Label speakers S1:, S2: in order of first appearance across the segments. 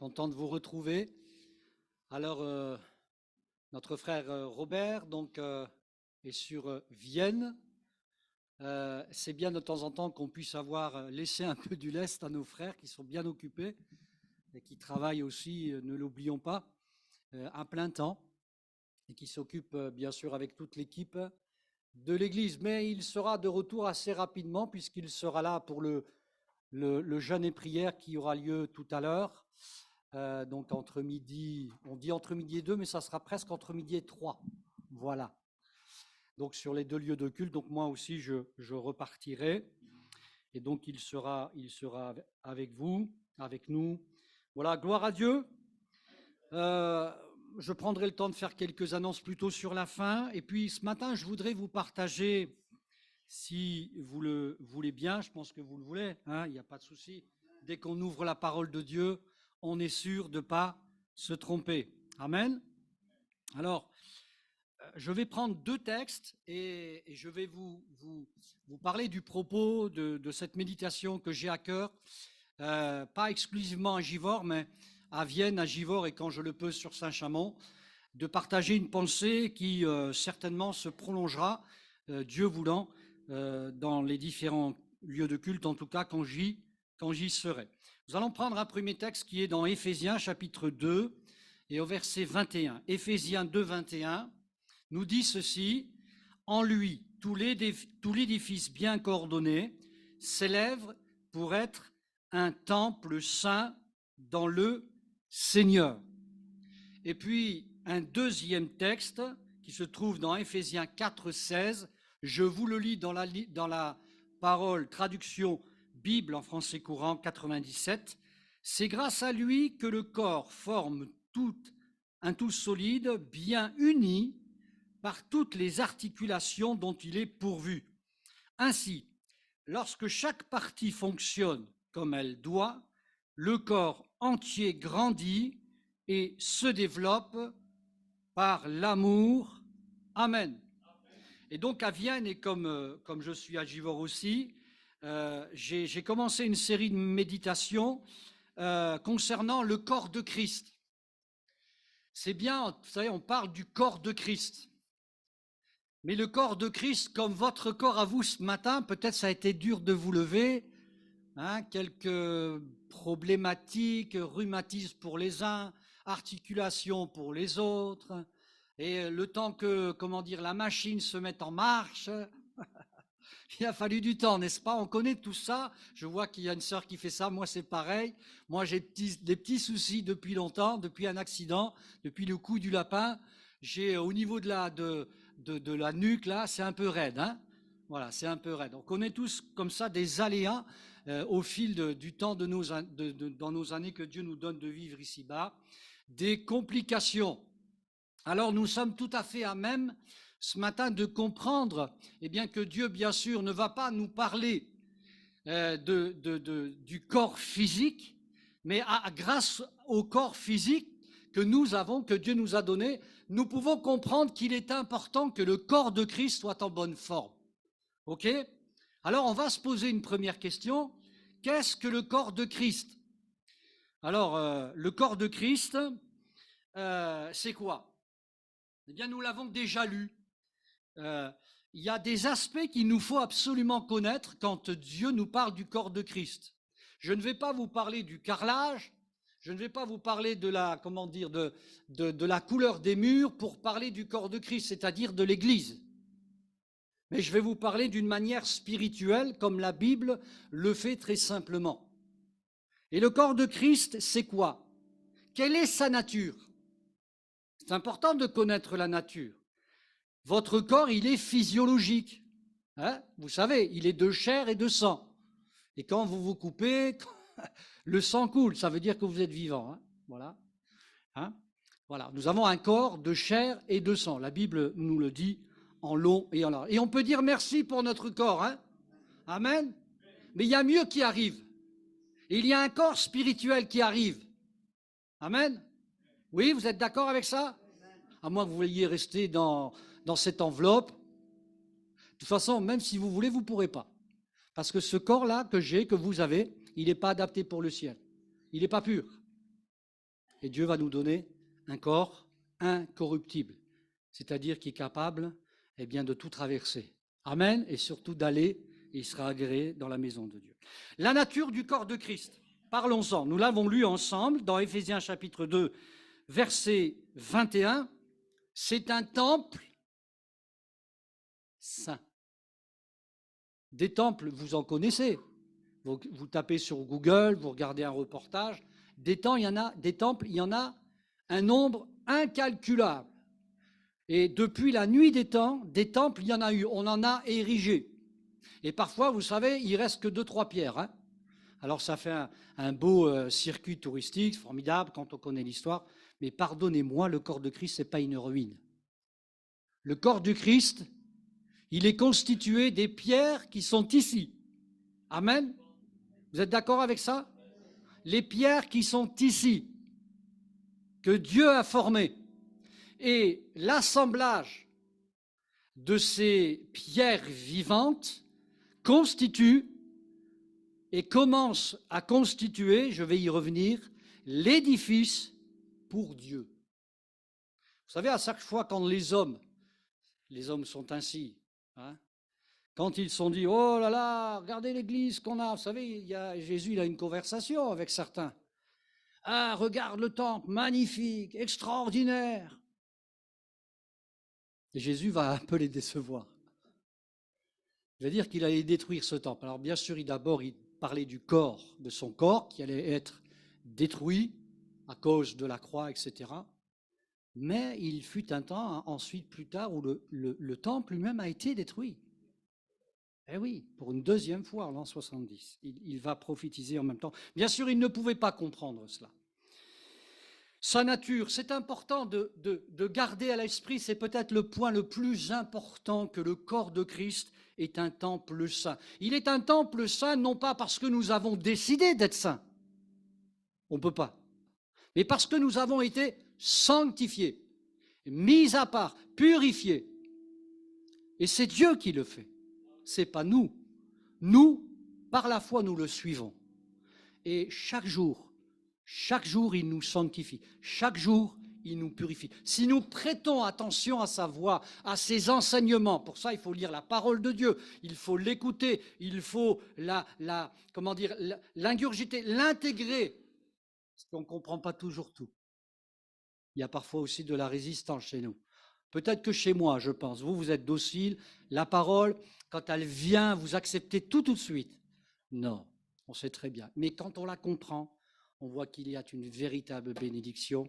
S1: Content de vous retrouver. Alors, notre frère Robert est sur Vienne. C'est bien de temps en temps qu'on puisse avoir laissé un peu du lest à nos frères qui sont bien occupés et qui travaillent aussi, ne l'oublions pas, à plein temps et qui s'occupent bien sûr avec toute l'équipe de l'Église. Mais il sera de retour assez rapidement puisqu'il sera là pour le jeûne et prière qui aura lieu tout à l'heure. Donc entre midi, on dit entre midi et 2, mais ça sera presque entre midi et 3. Voilà. Donc sur les deux lieux de culte, donc moi aussi je repartirai. Et donc il sera avec vous, avec nous. Voilà, gloire à Dieu. Je prendrai le temps de faire quelques annonces plutôt sur la fin. Et puis ce matin, je voudrais vous partager, si vous le voulez bien, je pense que vous le voulez, hein, il n'y a pas de souci. Dès qu'on ouvre la parole de Dieu, on est sûr de ne pas se tromper. Amen. Alors, je vais prendre deux textes et je vais vous parler du propos de cette méditation que j'ai à cœur, pas exclusivement à Givors, mais à Vienne, à Givors et quand je le peux sur Saint-Chamond, de partager une pensée qui certainement se prolongera, Dieu voulant, dans les différents lieux de culte, en tout cas quand j'y serai. Nous allons prendre un premier texte qui est dans Éphésiens chapitre 2 et au verset 21. Éphésiens 2, 21 nous dit ceci: en lui, tout l'édifice bien coordonné s'élève pour être un temple saint dans le Seigneur. Et puis, un deuxième texte qui se trouve dans Éphésiens 4, 16. Je vous le lis dans la parole, traduction Bible en français courant 97. C'est grâce à lui que le corps forme un tout solide, bien uni par toutes les articulations dont il est pourvu. Ainsi, lorsque chaque partie fonctionne comme elle doit, le corps entier grandit et se développe par l'amour. Amen. Et donc à Vienne, et comme je suis à Givors aussi, j'ai commencé une série de méditations concernant le corps de Christ. C'est bien, vous savez, on parle du corps de Christ. Mais le corps de Christ, comme votre corps à vous ce matin, peut-être ça a été dur de vous lever, hein, quelques problématiques, rhumatisme pour les uns, articulation pour les autres, et le temps que, la machine se mette en marche, il a fallu du temps, n'est-ce pas? On connaît tout ça. Je vois qu'il y a une sœur qui fait ça, moi c'est pareil. Moi j'ai des petits soucis depuis longtemps, depuis un accident, depuis le coup du lapin. J'ai au niveau de la nuque, là, c'est un peu raide, hein? Voilà, c'est un peu raide. On connaît tous comme ça des aléas au fil du temps dans nos années que Dieu nous donne de vivre ici-bas, des complications. Alors nous sommes tout à fait à même ce matin de comprendre bien, que Dieu, bien sûr, ne va pas nous parler du corps physique, mais grâce au corps physique que nous avons, que Dieu nous a donné, nous pouvons comprendre qu'il est important que le corps de Christ soit en bonne forme. OK? Alors, on va se poser une première question. Qu'est-ce que le corps de Christ? Alors, le corps de Christ, c'est quoi? Eh bien, nous l'avons déjà lu. Il y a des aspects qu'il nous faut absolument connaître quand Dieu nous parle du corps de Christ. Je ne vais pas vous parler du carrelage, je ne vais pas vous parler de la couleur des murs pour parler du corps de Christ, c'est-à-dire de l'Église. Mais je vais vous parler d'une manière spirituelle, comme la Bible le fait très simplement. Et le corps de Christ, c'est quoi? Quelle est sa nature? C'est important de connaître la nature. Votre corps, il est physiologique. Hein? Vous savez, il est de chair et de sang. Et quand vous vous coupez, le sang coule. Ça veut dire que vous êtes vivant. Hein? Voilà. Hein? Voilà. Nous avons un corps de chair et de sang. La Bible nous le dit en long et en large. Et on peut dire merci pour notre corps. Hein? Amen. Mais il y a mieux qui arrive. Il y a un corps spirituel qui arrive. Amen. Oui, vous êtes d'accord avec ça? À moins que vous vouliez rester dans cette enveloppe. De toute façon, même si vous voulez, vous ne pourrez pas. Parce que ce corps-là que vous avez, il n'est pas adapté pour le ciel. Il n'est pas pur. Et Dieu va nous donner un corps incorruptible, c'est-à-dire qui est capable de tout traverser. Amen. Et surtout d'aller, et il sera agréé dans la maison de Dieu. La nature du corps de Christ. Parlons-en. Nous l'avons lu ensemble dans Éphésiens chapitre 2, verset 21. C'est un temple saint. Des temples, vous en connaissez. Vous tapez sur Google, vous regardez un reportage. Des temples, il y en a un nombre incalculable. Et depuis la nuit des temps, des temples, il y en a eu. On en a érigé. Et parfois, vous savez, il reste que 2-3 pierres. Hein. Alors ça fait un beau circuit touristique, formidable quand on connaît l'histoire. Mais pardonnez-moi, le corps de Christ, ce n'est pas une ruine. Le corps du Christ, il est constitué des pierres qui sont ici. Amen. Vous êtes d'accord avec ça? Les pierres qui sont ici, que Dieu a formées. Et l'assemblage de ces pierres vivantes constitue et commence à constituer, je vais y revenir, l'édifice pour Dieu. Vous savez, à chaque fois quand les hommes sont ainsi, hein, quand ils sont dit, oh là là, regardez l'église qu'on a, vous savez, Jésus il a une conversation avec certains. Ah, regarde le temple, magnifique, extraordinaire. Et Jésus va un peu les décevoir. Il va dire qu'il allait détruire ce temple. Alors bien sûr, d'abord, il parlait du corps, de son corps, qui allait être détruit à cause de la croix, etc. Mais il fut un temps, ensuite, plus tard, où le temple lui-même a été détruit. Eh oui, pour une deuxième fois en l'an 70. Il va prophétiser en même temps. Bien sûr, il ne pouvait pas comprendre cela. Sa nature, c'est important de garder à l'esprit, c'est peut-être le point le plus important, que le corps de Christ est un temple saint. Il est un temple saint non pas parce que nous avons décidé d'être saints, on ne peut pas, mais parce que nous avons été sanctifiés, mis à part, purifiés. Et c'est Dieu qui le fait, ce n'est pas nous. Nous, par la foi, nous le suivons. Et chaque jour, il nous sanctifie. Chaque jour, il nous purifie. Si nous prêtons attention à sa voix, à ses enseignements, pour ça, il faut lire la parole de Dieu, il faut l'écouter, il faut l'ingurgiter, l'intégrer, parce qu'on ne comprend pas toujours tout. Il y a parfois aussi de la résistance chez nous. Peut-être que chez moi, je pense. Vous êtes docile. La parole, quand elle vient, vous acceptez tout de suite. Non, on sait très bien. Mais quand on la comprend, on voit qu'il y a une véritable bénédiction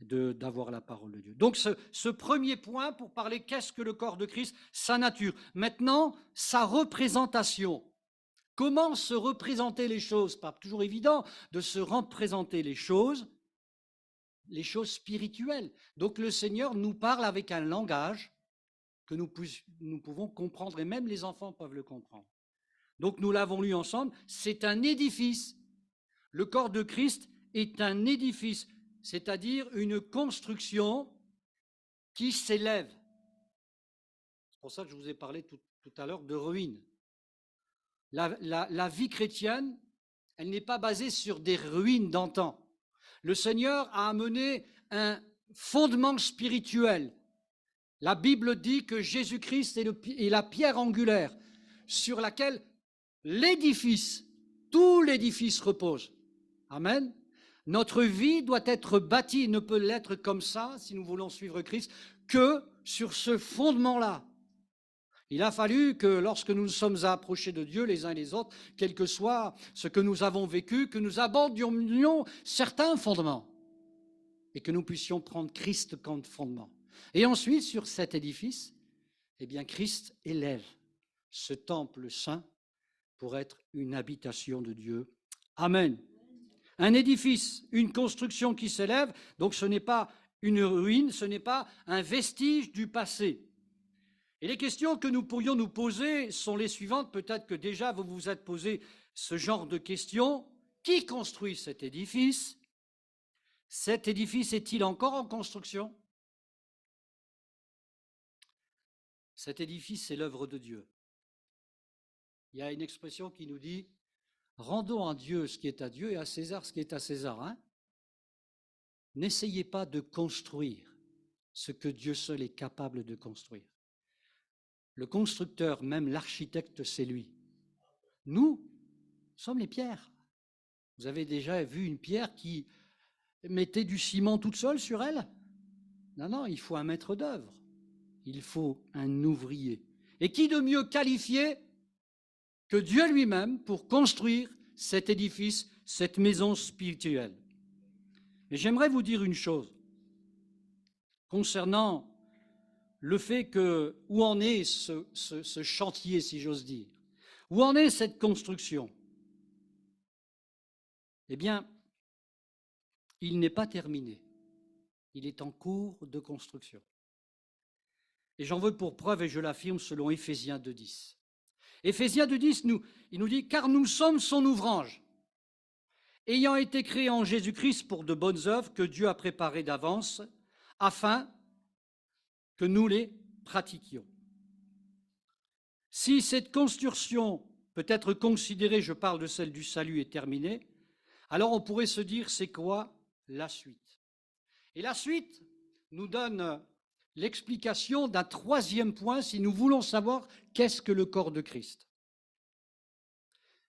S1: d'avoir la parole de Dieu. Donc ce premier point pour parler qu'est-ce que le corps de Christ, sa nature. Maintenant, sa représentation. Comment se représenter les choses? Pas toujours évident de se représenter les choses spirituelles. Donc le Seigneur nous parle avec un langage que nous pouvons comprendre, et même les enfants peuvent le comprendre. Donc nous l'avons lu ensemble, c'est un édifice. Le corps de Christ est un édifice, c'est-à-dire une construction qui s'élève. C'est pour ça que je vous ai parlé tout à l'heure de ruines. La vie chrétienne, elle n'est pas basée sur des ruines d'antan. Le Seigneur a amené un fondement spirituel. La Bible dit que Jésus-Christ est la pierre angulaire sur laquelle l'édifice, tout l'édifice repose. Amen. Notre vie doit être bâtie, ne peut l'être comme ça, si nous voulons suivre Christ, que sur ce fondement-là. Il a fallu que lorsque nous nous sommes approchés de Dieu les uns et les autres, quel que soit ce que nous avons vécu, que nous abandonnions certains fondements et que nous puissions prendre Christ comme fondement. Et ensuite, sur cet édifice, Christ élève ce temple saint pour être une habitation de Dieu. Amen. Un édifice, une construction qui s'élève, donc ce n'est pas une ruine, ce n'est pas un vestige du passé. Et les questions que nous pourrions nous poser sont les suivantes. Peut-être que déjà vous vous êtes posé ce genre de questions. Qui construit cet édifice? Cet édifice est-il encore en construction? Cet édifice, c'est l'œuvre de Dieu. Il y a une expression qui nous dit « Rendons à Dieu ce qui est à Dieu et à César ce qui est à César ». n'essayez pas de construire ce que Dieu seul est capable de construire. Le constructeur, même l'architecte, c'est lui. Nous sommes les pierres. Vous avez déjà vu une pierre qui mettait du ciment toute seule sur elle? Non, non, il faut un maître d'œuvre. Il faut un ouvrier. Et qui de mieux qualifié que Dieu lui-même pour construire cet édifice, cette maison spirituelle? Et j'aimerais vous dire une chose concernant le fait que, où en est ce chantier, si j'ose dire, où en est cette construction? Eh bien, il n'est pas terminé. Il est en cours de construction. Et j'en veux pour preuve, et je l'affirme selon Éphésiens 2,10. Éphésiens 2,10, il nous dit « Car nous sommes son ouvrage, ayant été créés en Jésus-Christ pour de bonnes œuvres que Dieu a préparées d'avance, afin que nous les pratiquions. » Si cette construction peut être considérée, je parle de celle du salut, est terminée, alors on pourrait se dire, c'est quoi la suite? Et la suite nous donne l'explication d'un troisième point si nous voulons savoir qu'est-ce que le corps de Christ.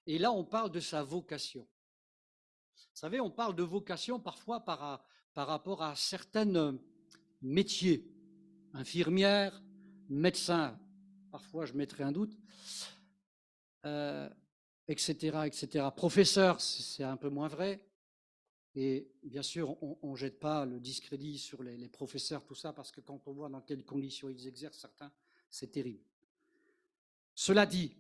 S1: Et là, on parle de sa vocation. Vous savez, on parle de vocation parfois par rapport à certains métiers. Infirmière, médecin, parfois je mettrai un doute, etc., etc. Professeur, c'est un peu moins vrai. Et bien sûr, on ne jette pas le discrédit sur les professeurs, tout ça, parce que quand on voit dans quelles conditions ils exercent certains, c'est terrible. Cela dit,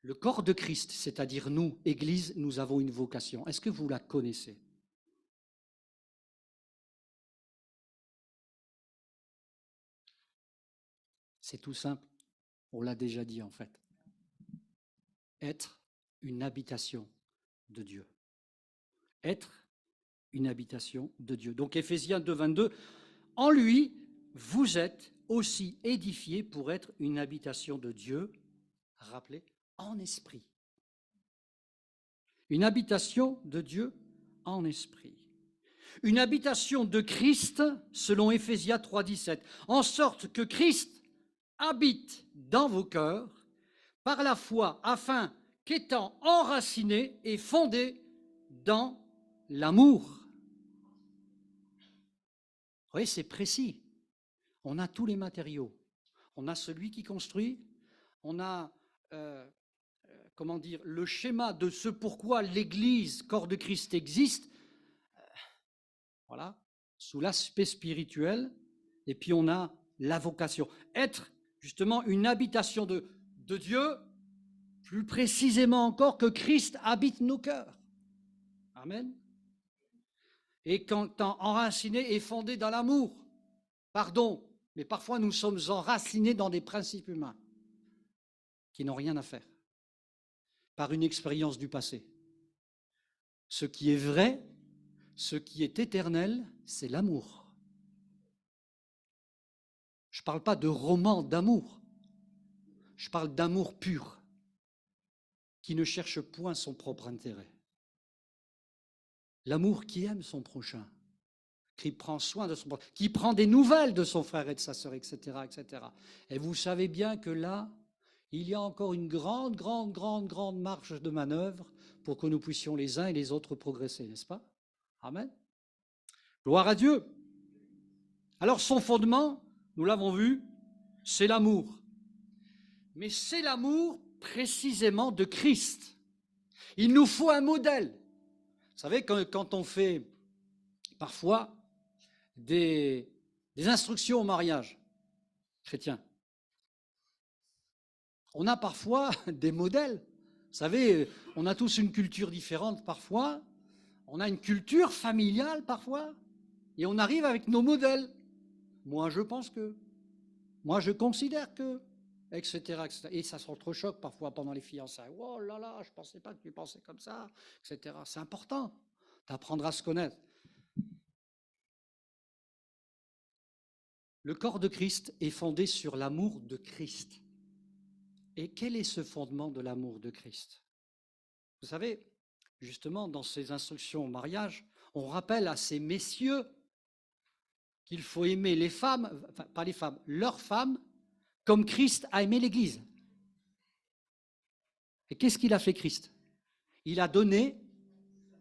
S1: le corps de Christ, c'est-à-dire nous, Église, nous avons une vocation. Est-ce que vous la connaissez? C'est tout simple, on l'a déjà dit en fait. Être une habitation de Dieu. Être une habitation de Dieu. Donc Éphésiens 2, 22, en lui, vous êtes aussi édifiés pour être une habitation de Dieu, rappelez, en esprit. Une habitation de Dieu en esprit. Une habitation de Christ, selon Éphésiens 3, 17, en sorte que Christ habite dans vos cœurs par la foi, afin qu'étant enraciné et fondé dans l'amour. Vous voyez, c'est précis. On a tous les matériaux. On a celui qui construit, on a, comment dire, le schéma de ce pourquoi l'Église, corps de Christ, existe, voilà, sous l'aspect spirituel, et puis on a la vocation. Être, justement, une habitation de Dieu, plus précisément encore que Christ habite nos cœurs. Amen. Et quand enraciné et fondé dans l'amour, pardon, mais parfois nous sommes enracinés dans des principes humains qui n'ont rien à faire, par une expérience du passé. Ce qui est vrai, ce qui est éternel, c'est l'amour. Je ne parle pas de roman d'amour, je parle d'amour pur, qui ne cherche point son propre intérêt. L'amour qui aime son prochain, qui prend soin de son prochain, qui prend des nouvelles de son frère et de sa sœur, etc., etc. Et vous savez bien que là, il y a encore une grande marge de manœuvre pour que nous puissions les uns et les autres progresser, n'est-ce pas? Amen. Gloire à Dieu. Alors son fondement, nous l'avons vu, c'est l'amour. Mais c'est l'amour précisément de Christ. Il nous faut un modèle. Vous savez, quand on fait parfois des instructions au mariage chrétien, on a parfois des modèles. Vous savez, on a tous une culture différente parfois, on a une culture familiale parfois, et on arrive avec nos modèles. Moi, je pense que, moi, je considère que, etc., etc. Et ça s'entrechoque parfois pendant les fiançailles. Oh là là, je ne pensais pas que tu pensais comme ça, etc. C'est important d'apprendre à se connaître. Le corps de Christ est fondé sur l'amour de Christ. Et quel est ce fondement de l'amour de Christ? Vous savez, justement, dans ces instructions au mariage, on rappelle à ces messieurs qu'il faut aimer les femmes, enfin, pas les femmes, leurs femmes, comme Christ a aimé l'Église. Et qu'est-ce qu'il a fait Christ? Il a donné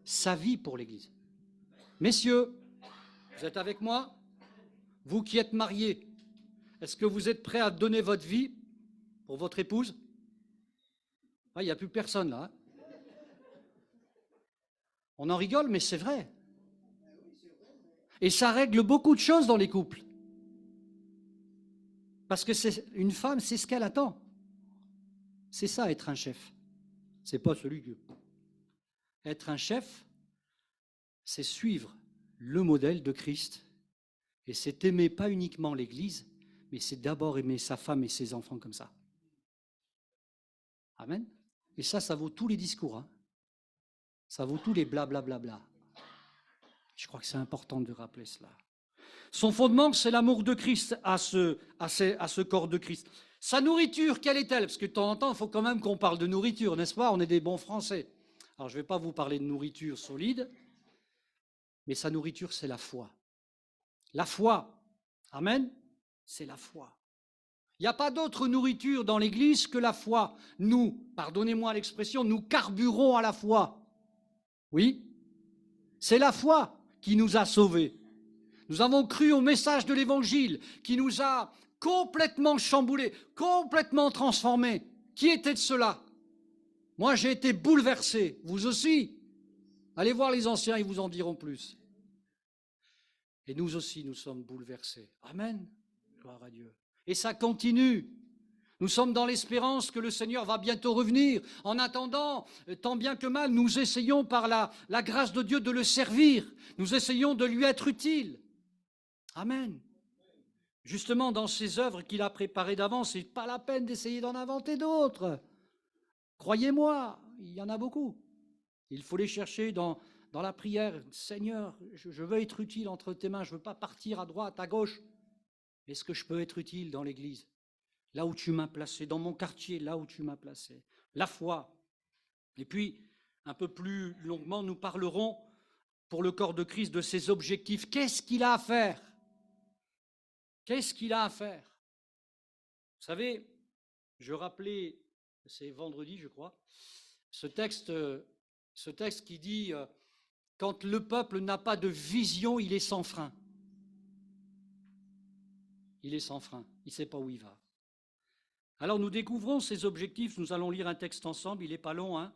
S1: sa vie pour l'Église. Messieurs, vous êtes avec moi? Vous qui êtes mariés, est-ce que vous êtes prêts à donner votre vie pour votre épouse? Ah, il n'y a plus personne là. Hein. On en rigole, mais c'est vrai. Et ça règle beaucoup de choses dans les couples. Parce que une femme, c'est ce qu'elle attend. C'est ça, être un chef. C'est pas celui que... Être un chef, c'est suivre le modèle de Christ. Et c'est aimer pas uniquement l'Église, mais c'est d'abord aimer sa femme et ses enfants comme ça. Amen. Et ça vaut tous les discours. Hein. Ça vaut tous les blablabla. Je crois que c'est important de rappeler cela. Son fondement, c'est l'amour de Christ à ce corps de Christ. Sa nourriture, quelle est-elle? Parce que de temps en temps, il faut quand même qu'on parle de nourriture, n'est-ce pas? On est des bons Français. Alors, je ne vais pas vous parler de nourriture solide, mais sa nourriture, c'est la foi. La foi. Amen. C'est la foi. Il n'y a pas d'autre nourriture dans l'Église que la foi. Nous, pardonnez-moi l'expression, nous carburons à la foi. Oui, c'est la foi qui nous a sauvés. Nous avons cru au message de l'Évangile qui nous a complètement chamboulés, complètement transformés. Qui était de cela? Moi, j'ai été bouleversé. Vous aussi? Allez voir les anciens, ils vous en diront plus. Et nous aussi, nous sommes bouleversés. Amen. Gloire à Dieu. Et ça continue. Nous sommes dans l'espérance que le Seigneur va bientôt revenir. En attendant, tant bien que mal, nous essayons par la grâce de Dieu de le servir. Nous essayons de lui être utiles. Amen. Justement, dans ces œuvres qu'il a préparées d'avance, ce n'est pas la peine d'essayer d'en inventer d'autres. Croyez-moi, il y en a beaucoup. Il faut les chercher dans la prière. Seigneur, je veux être utile entre tes mains, je ne veux pas partir à droite, à gauche. Est-ce que je peux être utile dans l'Église? Là où tu m'as placé, dans mon quartier, là où tu m'as placé. La foi. Et puis, un peu plus longuement, nous parlerons pour le corps de Christ de ses objectifs. Qu'est-ce qu'il a à faire? Qu'est-ce qu'il a à faire? Vous savez, je rappelais, c'est vendredi, je crois, ce texte qui dit « Quand le peuple n'a pas de vision, il est sans frein. » Il est sans frein, il ne sait pas où il va. Alors nous découvrons ces objectifs, nous allons lire un texte ensemble, il n'est pas long, hein.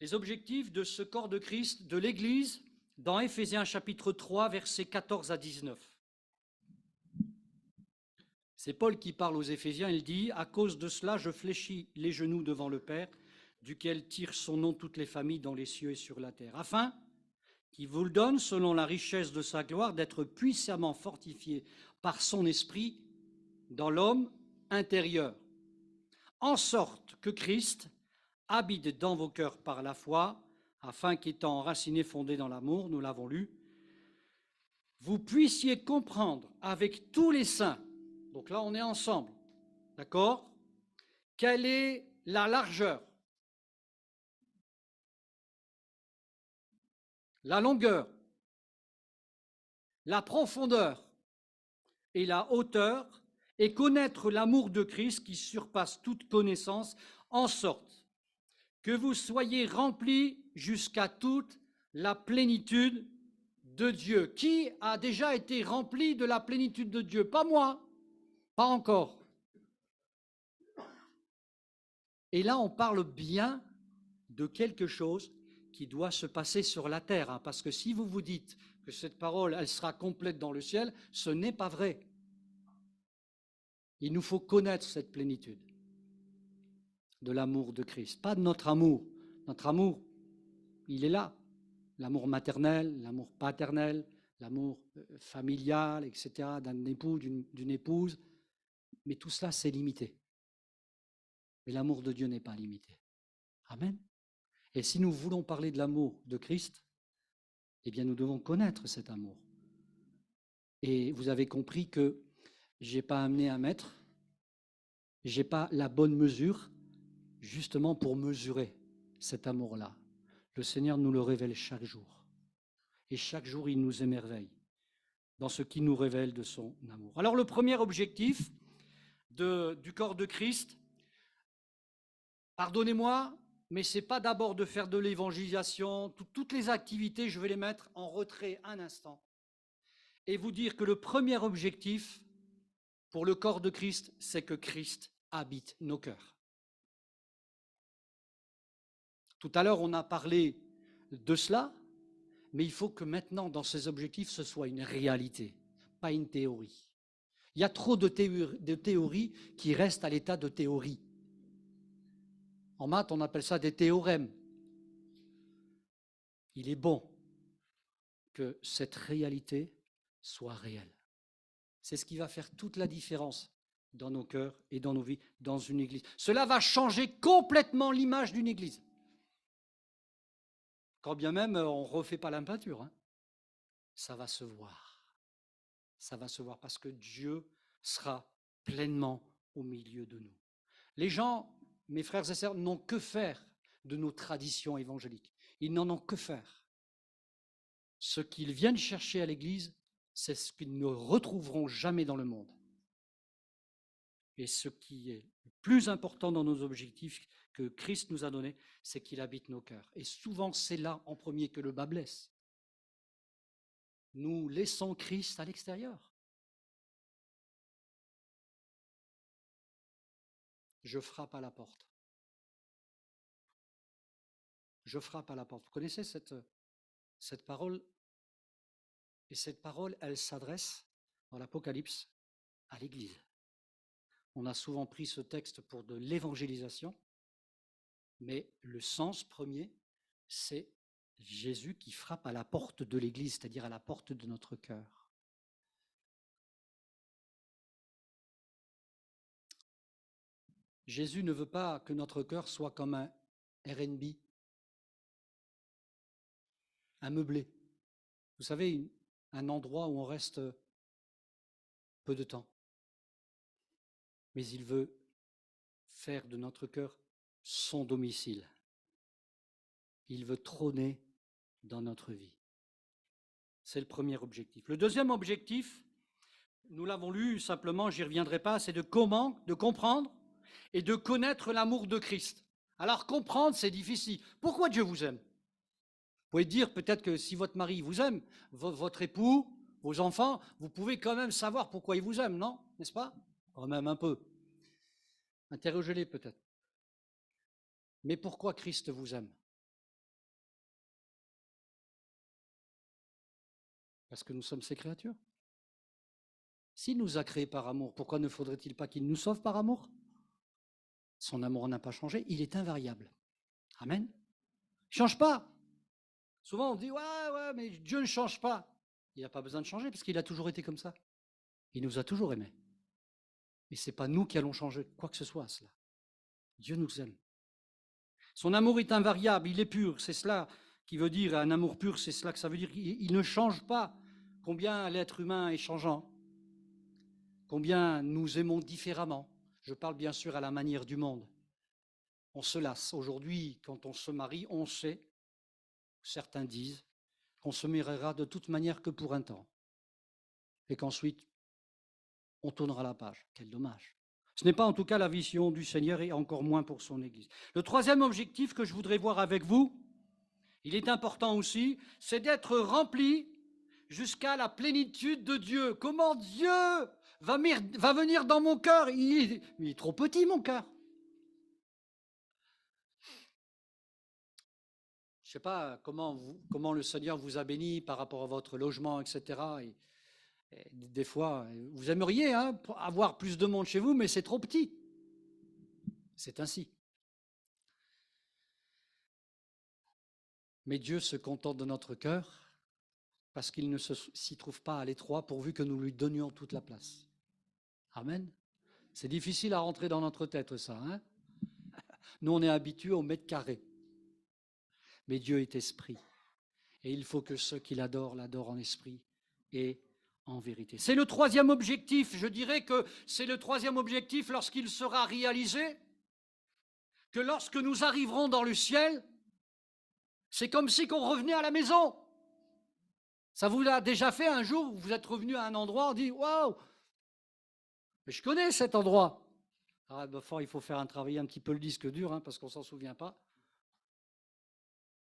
S1: Les objectifs de ce corps de Christ, de l'Église, dans Éphésiens chapitre 3, versets 14 à 19. C'est Paul qui parle aux Éphésiens, il dit « À cause de cela, je fléchis les genoux devant le Père, duquel tirent son nom toutes les familles dans les cieux et sur la terre, afin qu'il vous le donne, selon la richesse de sa gloire, d'être puissamment fortifié par son esprit dans l'homme intérieur, en sorte que Christ habite dans vos cœurs par la foi, afin qu'étant enraciné, fondé dans l'amour, nous l'avons lu, vous puissiez comprendre avec tous les saints, donc là on est ensemble, d'accord, quelle est la largeur, la longueur, la profondeur et la hauteur, et connaître l'amour de Christ qui surpasse toute connaissance, en sorte que vous soyez remplis jusqu'à toute la plénitude de Dieu. Qui a déjà été rempli de la plénitude de Dieu? Pas moi, pas encore. Et là, on parle bien de quelque chose qui doit se passer sur la terre, hein, parce que si vous vous dites que cette parole, elle sera complète dans le ciel, ce n'est pas vrai. Il nous faut connaître cette plénitude de l'amour de Christ, pas de notre amour. Notre amour, il est là. L'amour maternel, l'amour paternel, l'amour familial, etc., d'un époux, d'une épouse. Mais tout cela, c'est limité. Mais l'amour de Dieu n'est pas limité. Amen. Et si nous voulons parler de l'amour de Christ, eh bien, nous devons connaître cet amour. Et vous avez compris que je n'ai pas amené un mètre, je n'ai pas la bonne mesure, justement pour mesurer cet amour-là. Le Seigneur nous le révèle chaque jour. Et chaque jour, il nous émerveille. dans ce qui nous révèle de son amour. Alors le premier objectif du corps de Christ, pardonnez-moi, mais ce n'est pas d'abord de faire de l'évangélisation. Toutes les activités, je vais les mettre en retrait un instant et vous dire que le premier objectif pour le corps de Christ, c'est que Christ habite nos cœurs. Tout à l'heure, on a parlé de cela, mais il faut que maintenant, dans ces objectifs, ce soit une réalité, pas une théorie. Il y a trop de théories qui restent à l'état de théorie. En maths, on appelle ça des théorèmes. Il est bon que cette réalité soit réelle. C'est ce qui va faire toute la différence dans nos cœurs et dans nos vies, dans une église. Cela va changer complètement l'image d'une église. Quand bien même on ne refait pas la peinture, hein. Ça va se voir. Ça va se voir parce que Dieu sera pleinement au milieu de nous. Les gens, mes frères et sœurs, n'ont que faire de nos traditions évangéliques. Ils n'en ont que faire. Ce qu'ils viennent chercher à l'église, c'est ce qu'ils ne retrouveront jamais dans le monde. Et ce qui est le plus important dans nos objectifs que Christ nous a donnés, c'est qu'il habite nos cœurs. Et souvent, c'est là en premier que le bas blesse. Nous laissons Christ à l'extérieur. Je frappe à la porte. Je frappe à la porte. Vous connaissez cette parole? Et cette parole, elle s'adresse dans l'Apocalypse à l'Église. On a souvent pris ce texte pour de l'évangélisation, mais le sens premier, c'est Jésus qui frappe à la porte de l'Église, c'est-à-dire à la porte de notre cœur. Jésus ne veut pas que notre cœur soit comme un Airbnb, un meublé. Vous savez, un endroit où on reste peu de temps. Mais il veut faire de notre cœur son domicile. Il veut trôner dans notre vie. C'est le premier objectif. Le deuxième objectif, nous l'avons lu simplement, j'y reviendrai pas, c'est de comprendre et de connaître l'amour de Christ. Alors comprendre, c'est difficile. Pourquoi Dieu vous aime? Vous pouvez dire peut-être que si votre mari vous aime, votre époux, vos enfants, vous pouvez quand même savoir pourquoi ils vous aiment, non? N'est-ce pas? Quand même un peu. Interrogez-les peut-être. Mais pourquoi Christ vous aime? Parce que nous sommes ses créatures. S'il nous a créés par amour, pourquoi ne faudrait-il pas qu'il nous sauve par amour? Son amour n'a pas changé, il est invariable. Amen. Il ne change pas. Souvent on dit, ouais, mais Dieu ne change pas. Il n'a pas besoin de changer parce qu'il a toujours été comme ça. Il nous a toujours aimés. Et ce n'est pas nous qui allons changer quoi que ce soit à cela. Dieu nous aime. Son amour est invariable, il est pur. C'est cela qui veut dire un amour pur, c'est cela que ça veut dire. Il ne change pas. Combien l'être humain est changeant. Combien nous aimons différemment. Je parle bien sûr à la manière du monde. On se lasse. Aujourd'hui, quand on se marie, on sait, certains disent, qu'on se mariera de toute manière que pour un temps. Et qu'ensuite, on tournera la page. Quel dommage. Ce n'est pas en tout cas la vision du Seigneur et encore moins pour son Église. Le troisième objectif que je voudrais voir avec vous, il est important aussi, c'est d'être rempli jusqu'à la plénitude de Dieu. Comment Dieu va venir dans mon cœur? Il est trop petit, mon cœur. Je ne sais pas comment le Seigneur vous a béni par rapport à votre logement, etc. Et des fois, vous aimeriez avoir plus de monde chez vous, mais c'est trop petit. C'est ainsi. Mais Dieu se contente de notre cœur parce qu'il ne s'y trouve pas à l'étroit pourvu que nous lui donnions toute la place. Amen. C'est difficile à rentrer dans notre tête, ça. Hein? Nous, on est habitués au mètre carré. Mais Dieu est esprit. Et il faut que ceux qui l'adorent en esprit et en vérité. C'est le troisième objectif. Je dirais que c'est le troisième objectif lorsqu'il sera réalisé, que lorsque nous arriverons dans le ciel, c'est comme si qu'on revenait à la maison. Ça vous l'a déjà fait un jour, vous êtes revenu à un endroit, on dit waouh, mais je connais cet endroit. Alors, il faut faire un travail un petit peu le disque dur, hein, parce qu'on ne s'en souvient pas.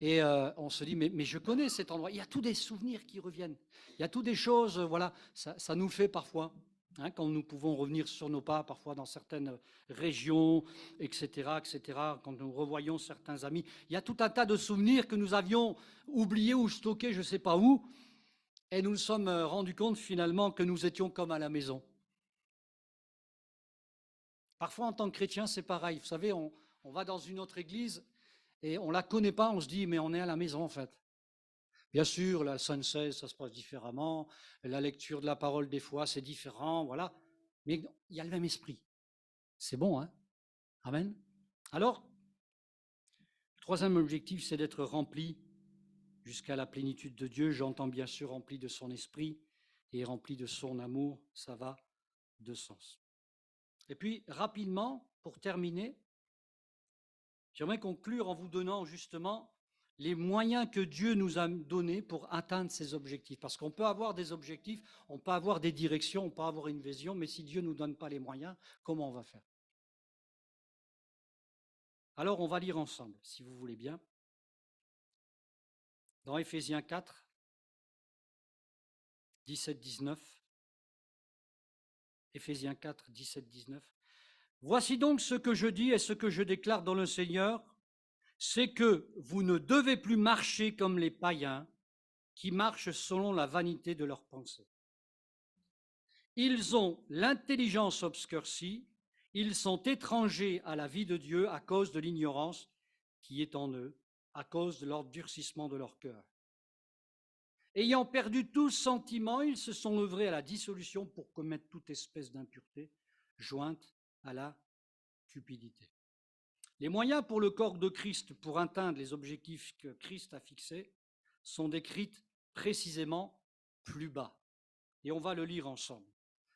S1: Et on se dit, mais je connais cet endroit. Il y a tous des souvenirs qui reviennent. Il y a toutes des choses, voilà, ça nous le fait parfois. Hein, quand nous pouvons revenir sur nos pas, parfois dans certaines régions, etc., etc., quand nous revoyons certains amis, il y a tout un tas de souvenirs que nous avions oubliés ou stockés, je ne sais pas où, et nous nous sommes rendus compte finalement que nous étions comme à la maison. Parfois, en tant que chrétien, c'est pareil. Vous savez, on va dans une autre église et on ne la connaît pas, on se dit, mais on est à la maison en fait. Bien sûr, la synthèse, ça se passe différemment, la lecture de la parole, des fois, c'est différent, voilà. Mais il y a le même esprit. C'est bon, hein? Amen. Alors, le troisième objectif, c'est d'être rempli jusqu'à la plénitude de Dieu. J'entends bien sûr rempli de son esprit et rempli de son amour. Ça va de sens. Et puis, rapidement, pour terminer, j'aimerais conclure en vous donnant justement les moyens que Dieu nous a donnés pour atteindre ces objectifs. Parce qu'on peut avoir des objectifs, on peut avoir des directions, on peut avoir une vision, mais si Dieu ne nous donne pas les moyens, comment on va faire? Alors, on va lire ensemble, si vous voulez bien, dans Éphésiens 4, 17-19. Éphésiens 4, 17-19. Voici donc ce que je dis et ce que je déclare dans le Seigneur, c'est que vous ne devez plus marcher comme les païens qui marchent selon la vanité de leurs pensées. Ils ont l'intelligence obscurcie, ils sont étrangers à la vie de Dieu à cause de l'ignorance qui est en eux, à cause de l'endurcissement de leur cœur. Ayant perdu tout sentiment, ils se sont œuvrés à la dissolution pour commettre toute espèce d'impureté, jointe à la cupidité. Les moyens pour le corps de Christ pour atteindre les objectifs que Christ a fixés sont décrits précisément plus bas. Et on va le lire ensemble.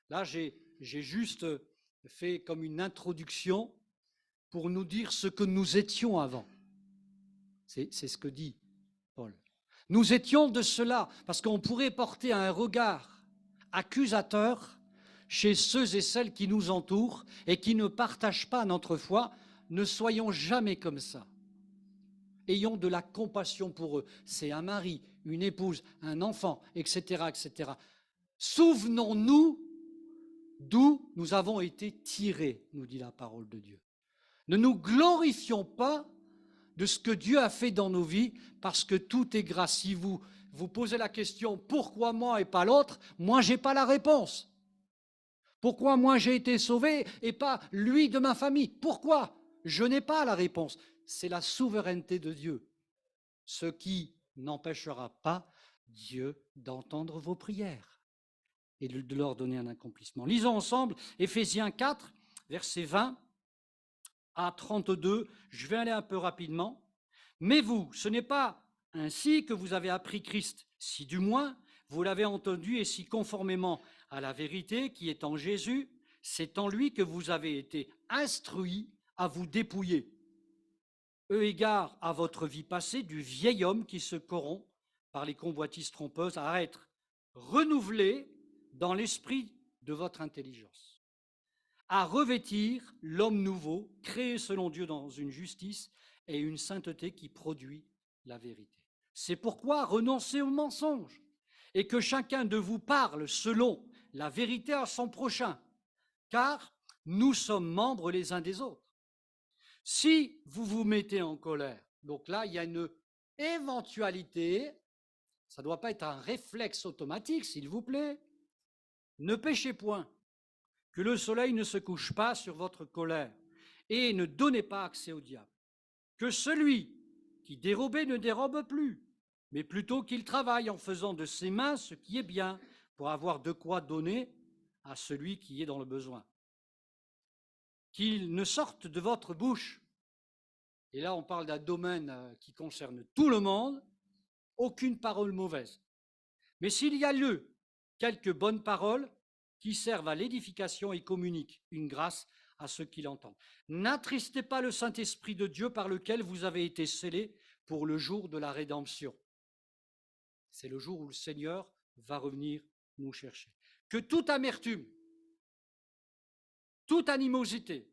S1: Là, j'ai juste fait comme une introduction pour nous dire ce que nous étions avant. C'est ce que dit Paul. Nous étions de cela, parce qu'on pourrait porter un regard accusateur chez ceux et celles qui nous entourent et qui ne partagent pas notre foi. Ne soyons jamais comme ça. Ayons de la compassion pour eux. C'est un mari, une épouse, un enfant, etc., etc. Souvenons-nous d'où nous avons été tirés, nous dit la parole de Dieu. Ne nous glorifions pas de ce que Dieu a fait dans nos vies, parce que tout est grâce. Si vous posez la question, pourquoi moi et pas l'autre, moi, je n'ai pas la réponse. Pourquoi moi j'ai été sauvé et pas lui de ma famille? Pourquoi? Je n'ai pas la réponse. C'est la souveraineté de Dieu, ce qui n'empêchera pas Dieu d'entendre vos prières et de leur donner un accomplissement. Lisons ensemble Éphésiens 4, versets 20 à 32. Je vais aller un peu rapidement. Mais vous, ce n'est pas ainsi que vous avez appris Christ, si du moins vous l'avez entendu et si conformément à la vérité qui est en Jésus, c'est en lui que vous avez été instruits à vous dépouiller, eu égard à votre vie passée, du vieil homme qui se corrompt par les convoitises trompeuses, à être renouvelé dans l'esprit de votre intelligence, à revêtir l'homme nouveau, créé selon Dieu dans une justice et une sainteté qui produit la vérité. C'est pourquoi renoncez au mensonge et que chacun de vous parle selon la vérité à son prochain, car nous sommes membres les uns des autres. Si vous vous mettez en colère, donc là, il y a une éventualité, ça ne doit pas être un réflexe automatique, s'il vous plaît, ne péchez point, que le soleil ne se couche pas sur votre colère, et ne donnez pas accès au diable. Que celui qui dérobait ne dérobe plus, mais plutôt qu'il travaille en faisant de ses mains ce qui est bien, pour avoir de quoi donner à celui qui est dans le besoin. Qu'il ne sorte de votre bouche, et là on parle d'un domaine qui concerne tout le monde, aucune parole mauvaise. Mais s'il y a lieu, quelques bonnes paroles qui servent à l'édification et communiquent une grâce à ceux qui l'entendent. N'attristez pas le Saint-Esprit de Dieu par lequel vous avez été scellés pour le jour de la rédemption. C'est le jour où le Seigneur va revenir nous chercher. Que toute amertume, toute animosité,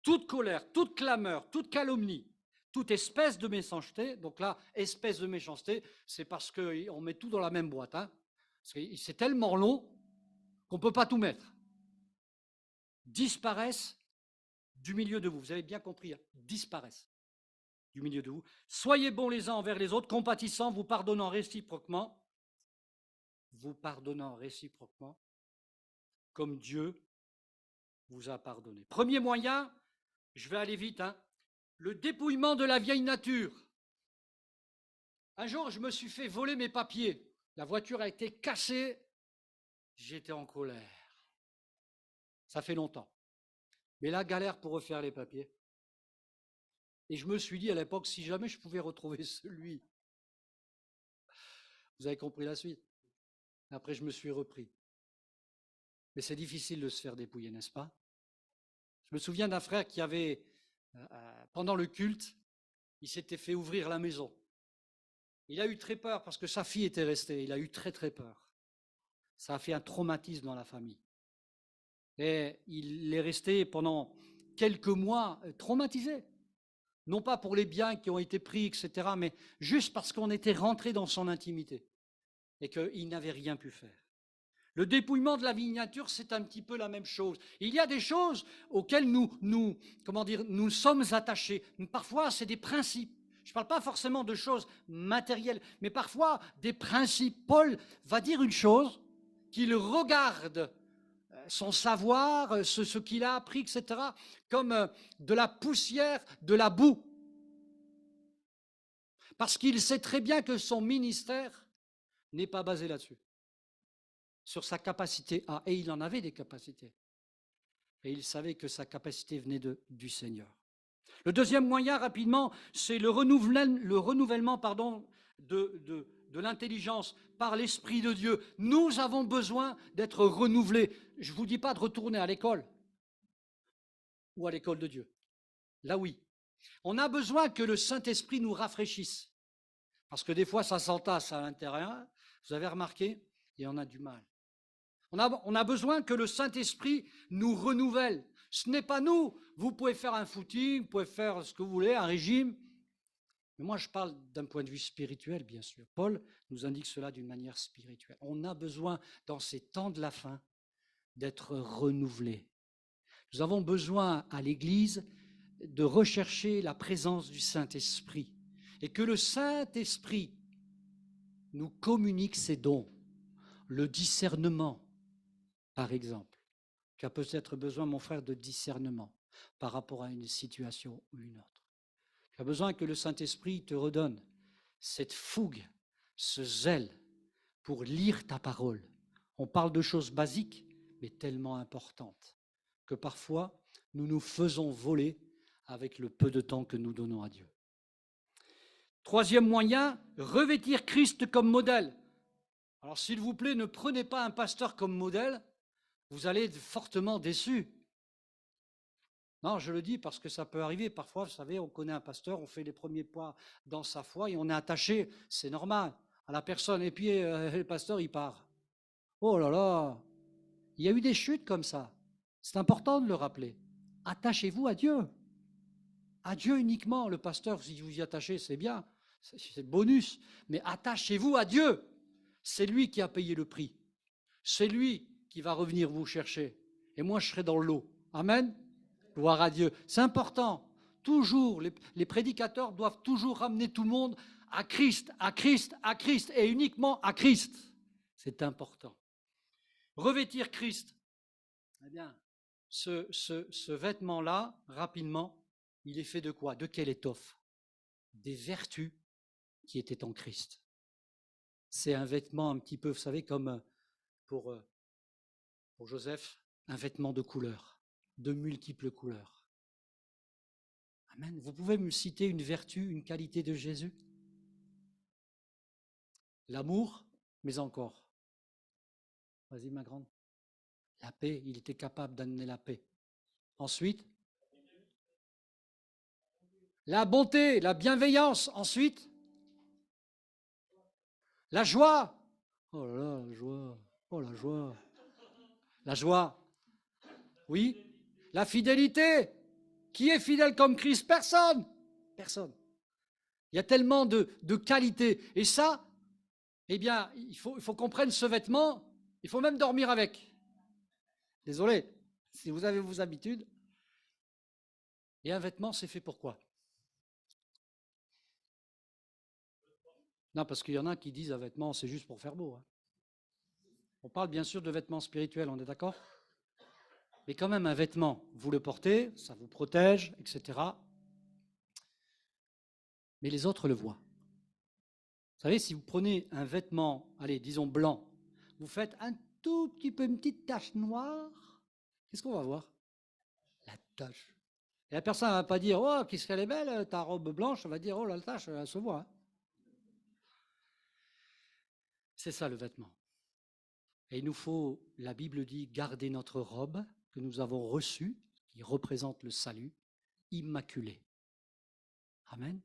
S1: toute colère, toute clameur, toute calomnie, toute espèce de méchanceté, donc là, espèce de méchanceté, c'est parce qu'on met tout dans la même boîte. Hein. C'est tellement long qu'on ne peut pas tout mettre. Disparaissent du milieu de vous. Vous avez bien compris, hein, disparaissent du milieu de vous. Soyez bons les uns envers les autres, compatissants, vous pardonnant réciproquement, comme Dieu vous a pardonné. Premier moyen, je vais aller vite, hein, le dépouillement de la vieille nature. Un jour, je me suis fait voler mes papiers. La voiture a été cassée. J'étais en colère. Ça fait longtemps. Mais la galère pour refaire les papiers. Et je me suis dit à l'époque, si jamais je pouvais retrouver celui. Vous avez compris la suite. Après, je me suis repris. Mais c'est difficile de se faire dépouiller, n'est-ce pas? Je me souviens d'un frère qui avait, pendant le culte, il s'était fait ouvrir la maison. Il a eu très peur parce que sa fille était restée. Il a eu très, très peur. Ça a fait un traumatisme dans la famille. Et il est resté pendant quelques mois traumatisé. Non pas pour les biens qui ont été pris, etc., mais juste parce qu'on était rentré dans son intimité et qu'il n'avait rien pu faire. Le dépouillement de la vieille nature, c'est un petit peu la même chose. Il y a des choses auxquelles nous sommes attachés. Parfois, c'est des principes. Je ne parle pas forcément de choses matérielles, mais parfois des principes. Paul va dire une chose, qu'il regarde son savoir, ce qu'il a appris, etc., comme de la poussière, de la boue. Parce qu'il sait très bien que son ministère n'est pas basé là-dessus, sur sa capacité à, et il en avait des capacités. Et il savait que sa capacité venait du Seigneur. Le deuxième moyen, rapidement, c'est le renouvellement de l'intelligence par l'Esprit de Dieu. Nous avons besoin d'être renouvelés. Je ne vous dis pas de retourner à l'école ou à l'école de Dieu. Là, oui. On a besoin que le Saint-Esprit nous rafraîchisse. Parce que des fois, ça s'entasse à l'intérieur. Vous avez remarqué? Et on a du mal. On a besoin que le Saint-Esprit nous renouvelle. Ce n'est pas nous. Vous pouvez faire un footing, vous pouvez faire ce que vous voulez, un régime. Mais moi, je parle d'un point de vue spirituel, bien sûr. Paul nous indique cela d'une manière spirituelle. On a besoin, dans ces temps de la fin, d'être renouvelés. Nous avons besoin, à l'Église, de rechercher la présence du Saint-Esprit. Et que le Saint-Esprit nous communique ses dons. Le discernement, par exemple. Tu as peut-être besoin, mon frère, de discernement par rapport à une situation ou une autre. Tu as besoin que le Saint-Esprit te redonne cette fougue, ce zèle pour lire ta parole. On parle de choses basiques, mais tellement importantes, que parfois nous nous faisons voler avec le peu de temps que nous donnons à Dieu. Troisième moyen, revêtir Christ comme modèle. Alors s'il vous plaît, ne prenez pas un pasteur comme modèle, vous allez être fortement déçus. Non, je le dis parce que ça peut arriver. Parfois, vous savez, on connaît un pasteur, on fait les premiers pas dans sa foi et on est attaché, c'est normal, à la personne. Et puis, le pasteur, il part. Oh là là, il y a eu des chutes comme ça. C'est important de le rappeler. Attachez-vous à Dieu. À Dieu uniquement. Le pasteur, si vous y attachez, c'est bien, c'est bonus. Mais attachez-vous à Dieu. C'est lui qui a payé le prix. C'est lui qui va revenir vous chercher. Et moi, je serai dans l'eau. Amen. Gloire à Dieu. C'est important. Toujours, les prédicateurs doivent toujours ramener tout le monde à Christ, à Christ, à Christ, et uniquement à Christ. C'est important. Revêtir Christ. Eh bien, ce vêtement-là, rapidement, il est fait de quoi? De quelle étoffe? Des vertus qui étaient en Christ. C'est un vêtement un petit peu, vous savez, comme pour Joseph, un vêtement de couleurs, de multiples couleurs. Amen. Vous pouvez me citer une vertu, une qualité de Jésus? L'amour, mais encore. Vas-y, ma grande. La paix, il était capable d'amener la paix. Ensuite, la bonté, la bienveillance. Ensuite, La joie. Oh là là, la joie. Oh la joie. La joie. Oui. La fidélité. Qui est fidèle comme Christ? Personne. Personne. Il y a tellement de qualités. Et ça, eh bien, il faut qu'on prenne ce vêtement. Il faut même dormir avec. Désolé, si vous avez vos habitudes. Et un vêtement, c'est fait pour quoi? Non, parce qu'il y en a qui disent un vêtement, c'est juste pour faire beau. Hein. On parle bien sûr de vêtements spirituels, on est d'accord? Mais quand même, un vêtement, vous le portez, ça vous protège, etc. Mais les autres le voient. Vous savez, si vous prenez un vêtement, allez, disons blanc, vous faites un tout petit peu une petite tache noire, qu'est-ce qu'on va voir? La tache. Et la personne ne va pas dire, oh, qu'est-ce qu'elle est belle, ta robe blanche, elle va dire, oh, la tache, elle se voit. Hein. C'est ça le vêtement. Et il nous faut, la Bible dit, garder notre robe que nous avons reçue, qui représente le salut, immaculée. Amen.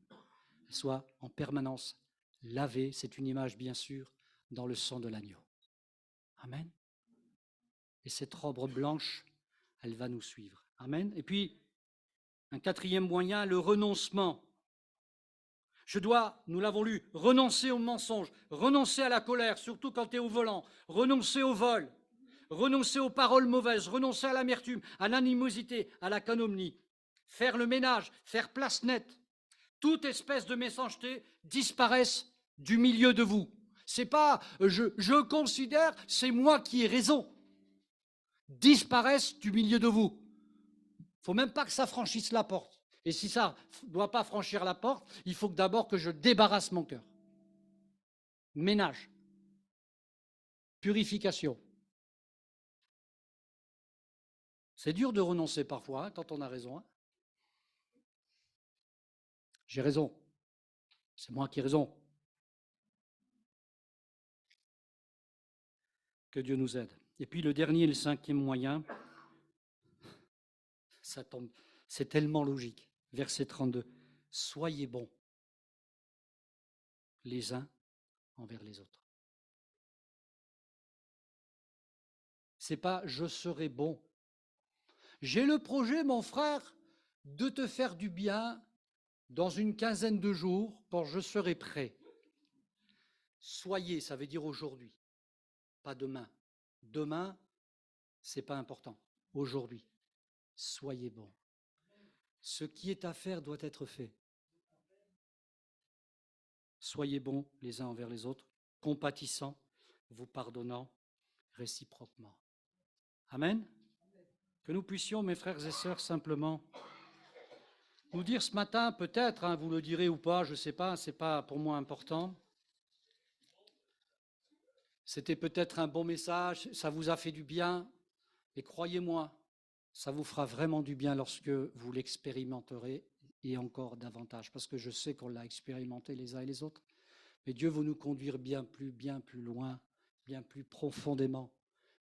S1: Elle soit en permanence lavée, c'est une image bien sûr, dans le sang de l'agneau. Amen. Et cette robe blanche, elle va nous suivre. Amen. Et puis, un quatrième moyen, le renoncement. Je dois, nous l'avons lu, renoncer au mensonge, renoncer à la colère, surtout quand tu es au volant, renoncer au vol, renoncer aux paroles mauvaises, renoncer à l'amertume, à l'animosité, à la calomnie, faire le ménage, faire place nette. Toute espèce de méchanceté disparaisse du milieu de vous. C'est pas je considère, c'est moi qui ai raison. Disparaissent du milieu de vous. Il ne faut même pas que ça franchisse la porte. Et si ça ne doit pas franchir la porte, il faut d'abord que je débarrasse mon cœur. Ménage. Purification. C'est dur de renoncer parfois, hein, quand on a raison. Hein. J'ai raison. C'est moi qui ai raison. Que Dieu nous aide. Et puis le dernier, le cinquième moyen, ça tombe, c'est tellement logique. Verset 32. Soyez bons les uns envers les autres. C'est pas je serai bon. J'ai le projet, mon frère, de te faire du bien dans une quinzaine de jours quand je serai prêt. Soyez, ça veut dire aujourd'hui, pas demain. Demain, c'est pas important. Aujourd'hui, soyez bons. Ce qui est à faire doit être fait. Soyez bons les uns envers les autres, compatissants, vous pardonnant réciproquement. Amen. Que nous puissions, mes frères et sœurs, simplement nous dire ce matin, peut-être, hein, vous le direz ou pas, je ne sais pas, ce n'est pas pour moi important. C'était peut-être un bon message, ça vous a fait du bien, et croyez-moi, ça vous fera vraiment du bien lorsque vous l'expérimenterez et encore davantage, parce que je sais qu'on l'a expérimenté les uns et les autres. Mais Dieu veut nous conduire bien plus loin, bien plus profondément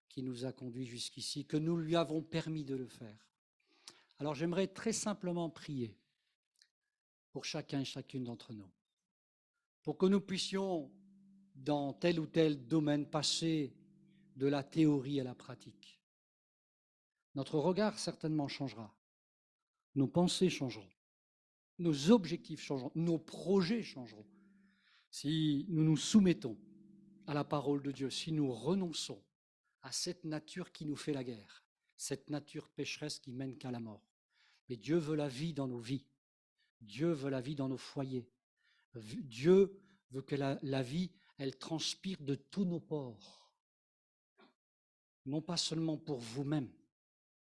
S1: qu'il nous a conduits jusqu'ici, que nous lui avons permis de le faire. Alors j'aimerais très simplement prier pour chacun et chacune d'entre nous, pour que nous puissions, dans tel ou tel domaine, passer de la théorie à la pratique. Notre regard certainement changera, nos pensées changeront, nos objectifs changeront, nos projets changeront. Si nous nous soumettons à la parole de Dieu, si nous renonçons à cette nature qui nous fait la guerre, cette nature pécheresse qui mène qu'à la mort. Mais Dieu veut la vie dans nos vies. Dieu veut la vie dans nos foyers. Dieu veut que la vie, elle transpire de tous nos pores. Non pas seulement pour vous-même,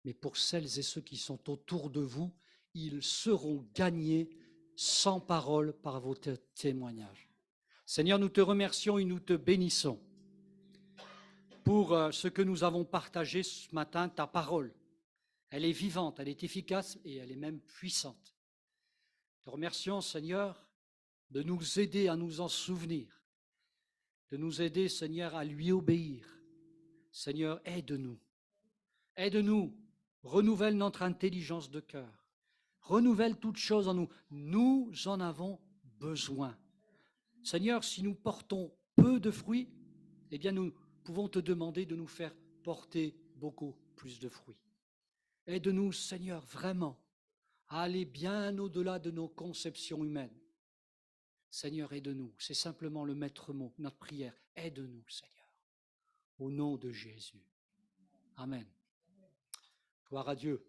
S1: mais pour celles et ceux qui sont autour de vous. Ils seront gagnés sans parole par vos témoignages. Seigneur, nous te remercions et nous te bénissons pour ce que nous avons partagé ce matin, ta parole. Elle est vivante, elle est efficace et elle est même puissante. Te remercions, Seigneur, de nous aider à nous en souvenir, de nous aider, Seigneur, à lui obéir. Seigneur, aide-nous. Aide-nous, renouvelle notre intelligence de cœur, renouvelle toutes choses en nous. Nous en avons besoin. Seigneur, si nous portons peu de fruits, eh bien nous pouvons te demander de nous faire porter beaucoup plus de fruits. Aide-nous, Seigneur, vraiment, à aller bien au-delà de nos conceptions humaines. Seigneur, aide-nous. C'est simplement le maître mot, notre prière. Aide-nous, Seigneur. Au nom de Jésus. Amen. Gloire à Dieu.